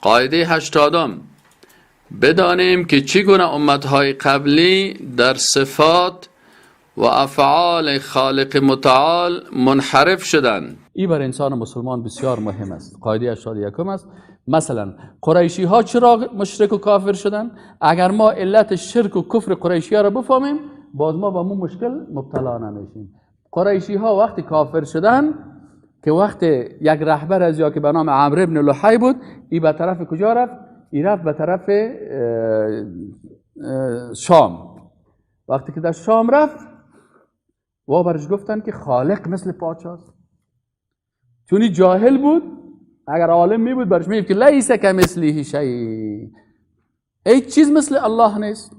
قاعده 80 بدانیم که چگونه امتهای قبلی در صفات و افعال خالق متعال منحرف شدند. این بر انسان مسلمان بسیار مهم است. قاعده 81 است. مثلا قریشی ها چرا مشرک و کافر شدند؟ اگر ما علت شرک و کفر قریشی ها را بفهمیم، باز ما با مو مشکل مبتلا نمیشیم. قریشی ها وقتی کافر شدن که وقتی یک رهبر از یا که به نام عمرو بن لحی بود، این به طرف کجا رفت؟ این رفت به طرف شام. وقتی که در شام رفت و برش گفتن که خالق مثل پادشاه است. چون این جاهل بود، اگر عالم می بود برش میگفت که لیس کمثله شیء، هیچ چیز مثل الله نیست.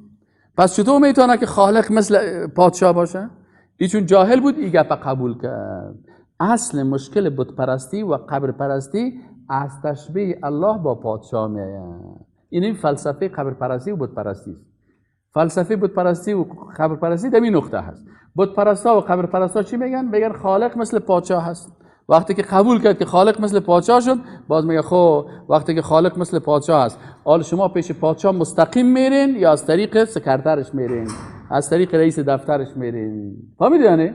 پس چطور میتونه که خالق مثل پادشاه باشه؟ این چون جاهل بود این گپ قبول کرد. اصل مشکل بت پرستی و قبر پرستی از تشبیه الله با پادشاه میآید. این فلسفه قبر پرستی و بت پرستی است. فلسفه بت پرستی و قبر پرستی در این نقطه هست. بت پرستا و قبر پرستا چی میگن؟ میگن خالق مثل پادشاه هست. وقتی که قبول کرد که خالق مثل پادشاه شد، باز میگه خب وقتی که خالق مثل پادشاه هست، حالا شما پیش پادشاه مستقیم میرین یا از طریق سکرترش میرین، از طریق رئیس دفترش میرین؟ فهمیدی یعنی؟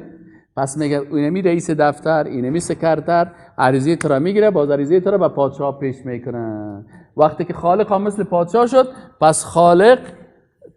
پس میگه اینمی رئیس دفتر، اینمی سکرتر عریضه تو را میگیره، باز عریضه تو را به پادشاه پیش میکنه. وقتی که خالق هم مثل پادشاه شد، پس خالق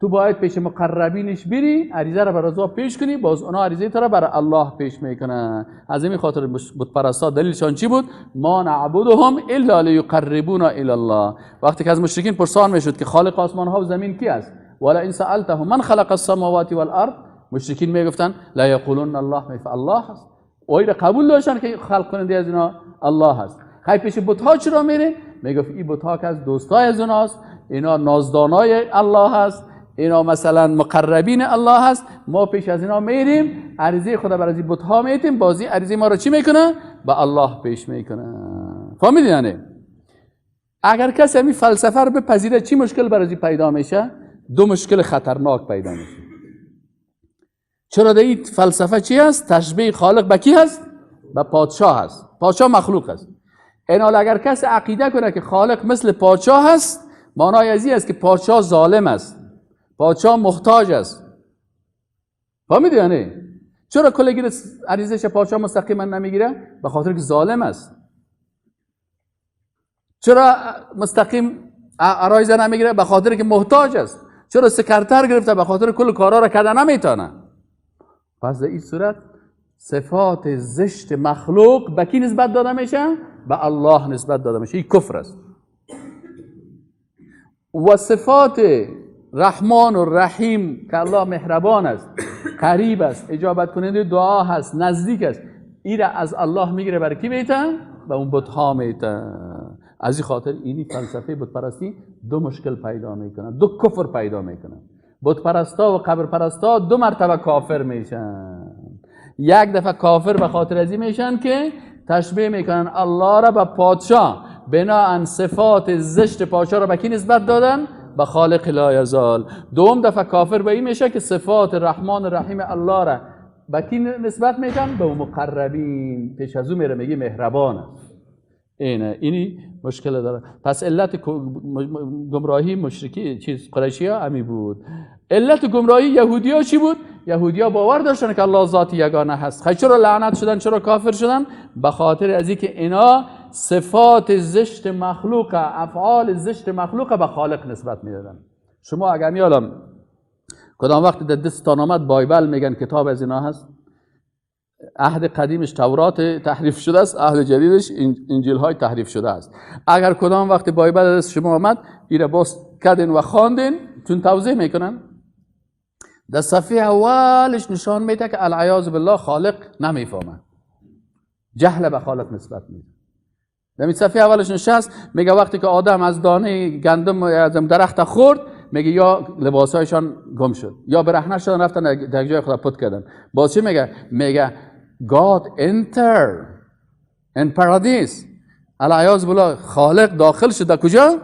تو باید پیش مقربینش بری، عریضه را برای الله پیش کنی، باز اونا عریضه تو را برای الله پیش میکنه. از این خاطر بت پرستا دلیلشان چی بود؟ ما نعبدهم الا لیقربونا الی الله. وقتی که از مشرکین پرسان میشد که خالق آسمان ها و زمین کی است؟ ولا ان سالتهم من خلق السماوات والارض، مشرکین میگفتن لا یقولون الله، الله است. اوی را قبول داشتن که خلق کننده از اینا الله است. خیلی پیش بت ها چرا میرین؟ میگفت این بت ها که از دوستای از اوناست، اینا نازدانای الله هست، اینا مثلا مقربین الله هست، ما پیش از اینا میریم، عریضه خدا بر از این بت ها میتیم، بازی عریضه ما رو چی میکنه؟ به الله پیش میکنه. فهمیدی یعنی؟ اگر کسی همین فلسفه رو بپذیره چی مشکل برای پیدا میشه؟ دو مشکل خطرناک پیدا میشه. چرا در این فلسفه چی هست؟ تشبیه خالق به کی هست؟ به پادشاه هست. پادشاه مخلوق هست. اینال اگر کسی عقیده کنه که خالق مثل پادشاه هست، معنای از این است که پادشاه ظالم است، پادشاه محتاج است. فهمیدی یا نه؟ چرا کلگی عریضش پادشاه مستقیما نمیگیره؟ به خاطر که ظالم است. چرا مستقیم عرایض نمیگیره؟ به خاطر که محتاج است. چرا سکرتر گرفته؟ به خاطر کل کارا را کردن نمیتونه. پس در این صورت صفات زشت مخلوق به کی نسبت داده میشه؟ به الله نسبت داده میشه. این کفر است. و صفات رحمان و رحیم که الله مهربان است، قریب است، اجابت کننده دعا هست، نزدیک است، این را از الله میگیره برای کی میتن؟ به اون بت ها میتن. از این خاطر اینی فلسفه بت پرستی دو مشکل پیدا میکنه، دو کفر پیدا میکنه. بت پرستا و قبر پرستا دو مرتبه کافر میشن. یک دفعه کافر به خاطر ازی میشن که تشبیه میکنن الله را به پادشاه، بناهن صفات زشت پادشاه را به کی نسبت دادن؟ به خالق لا یزال. دوم دفعه کافر به این میشه که صفات رحمان رحیم الله را به کی نسبت میدن؟ به مقربین. پیش از اون میره میگه مهربان است. اینی مشکل داره. پس علت گمراهی مشرکی قریشی ها همی بود. علت گمراهی یهودی ها چی بود؟ یهودی ها باور داشتن که الله ذات یگانه هست. خیلی چرا لعنت شدن؟ چرا کافر شدن؟ به خاطر از اینکه اینا صفات زشت مخلوق، افعال زشت مخلوق به خالق نسبت میدادن. شما اگر میالم کدام وقت در دستان آمد بایبل میگن کتاب از اینا هست، عهد قدیمش تورات تحریف شده است، عهد جدیدش انجیل های تحریف شده است. اگر کدام وقت بایبل از شما آمد ایره باز کردین و خواندین، چون توضیح میکنن در صفحه اولش نشان میده که العیاذ بالله خالق نمیفهمه، جهل به خالق نسبت میده. در صفحه اولش نشست میگه وقتی که آدم از دانه گندم از درخت خورد، میگه یا لباسایشان گم شد یا برهنه شدن رفتن در جای خدا پت کردن. باز چی میگه God enter in paradise. العیاذ بالله خالق داخل شد در کجا؟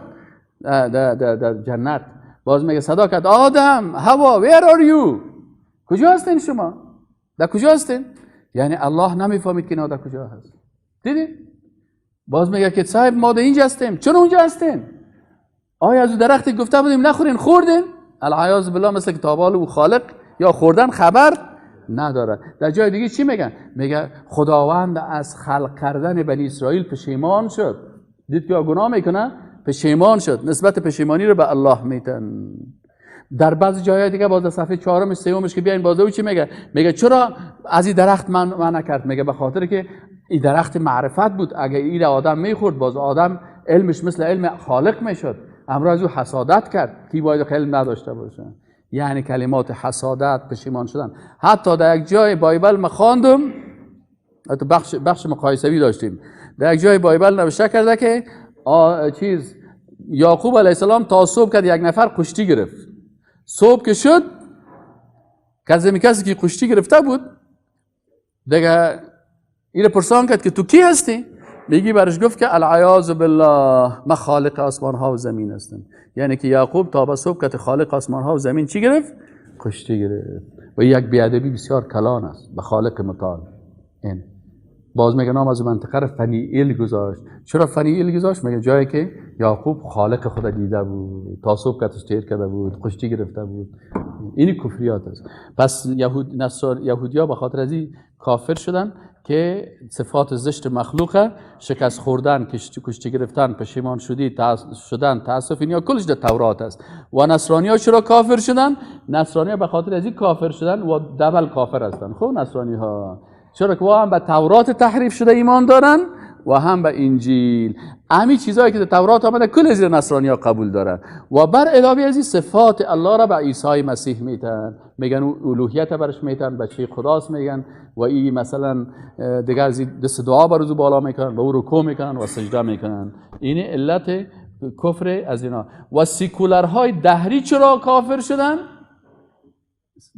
در جنت. باز میگه صدا کرد آدم، هوا، where are you؟ کجا هستین شما؟ در کجا هستین؟ یعنی الله نمیفهمید که اینا در کجا هست. دیدین؟ باز میگه که صاحب ما در اینجا هستیم. چرا اونجا هستین؟ آیا از درختی گفته بودیم نخورین خوردین؟ العیاذ بالله مثل که تابال او خالق یا خوردن خبر نداره. در جای دیگه چی میگن؟ میگه خداوند از خلق کردن بنی اسرائیل پشیمان شد. دید که گناه میکنه پشیمان شد، نسبت پشیمانی رو به الله میتن. در بعضی جای دیگه باز صفحه 4 3 که بیاین باز او چی میگه؟ میگه چرا از این درخت من نکرد؟ میگه به خاطر که این درخت معرفت بود، اگه این آدم میخورد باز آدم علمش مثل علم خالق میشد. امروز او حسادت کرد، کی باید علم نداشته باشه؟ یعنی کلمات حسادت، پشیمان شدن. حتی در یک جای بایبل ما خواندم، حتی بخش مقایسوی داشتیم، در یک جای بایبل نوشته کرده که یعقوب علیه السلام تا صبح کرد، یک نفر کشتی گرفت. صبح که شد کسی که کشتی گرفته بود دیگه این پرسان کرد که تو کی هستی؟ میگی برش گفت که العیاذ بالله من خالق آسمان ها و زمین هستم. یعنی که یعقوب تا به صبح که خالق آسمان ها و زمین چی گرفت؟ کشتی گرفت. و یک بیادبی بسیار کلان است به خالق متعال. این باز میگه نام از منطقه رو فنیئیل گذاشت. چرا فنیئیل گذاشت؟ میگه جایی که یعقوب خالق خود دیده بود، تا صبح کتش تیر کرده بود، کشتی گرفته بود. این کفریات است. پس یهودیا به خاطر از این کافر شدن که صفات زشت مخلوقه، شکست خوردن، کشتی گرفتن، پشیمان شدن، تاسف، اینیا کلش در تورات است. و نصرانی‌ها چرا کافر شدن؟ نصرانی‌ها به خاطر از این کافر شدن و دبل کافر هستن. خب نصرانی‌ها چرا که هم به تورات تحریف شده ایمان دارن و هم به انجیل. همین چیزایی که در تورات آمده کل از نصرانی‌ها قبول دارن و بر علاوه از این صفات الله را به عیسی مسیح میتن، میگن الوهیت برش میتن، بچه خداست میگن و این مثلا دیگر از دست دعا بر او بالا میکنن و او رکوع میکنن و سجده میکنن. این علت کفر از اینا. و سیکولرهای دهری چرا کافر شدن؟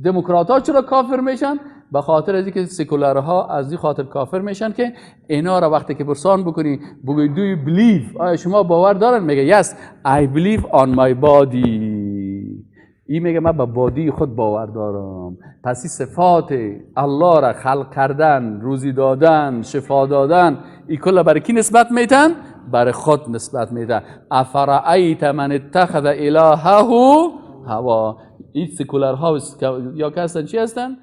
دموکرات ها چرا کافر میشن؟ به خاطر از اینکه سکولارها از این خاطر کافر میشن که اینا را وقتی که پرسان بکنی بگوی do you believe، آیا شما باور دارن؟ میگه yes I believe on my body. این میگه من به بادی خود باور دارم. پس این صفات الله را خلق کردن، روزی دادن، شفا دادن، این کلا برای کی نسبت میتن؟ برای خود نسبت میتن. افرأیت من اتخذ الهه هوا. این سکولارها یا که هستن چی هستن؟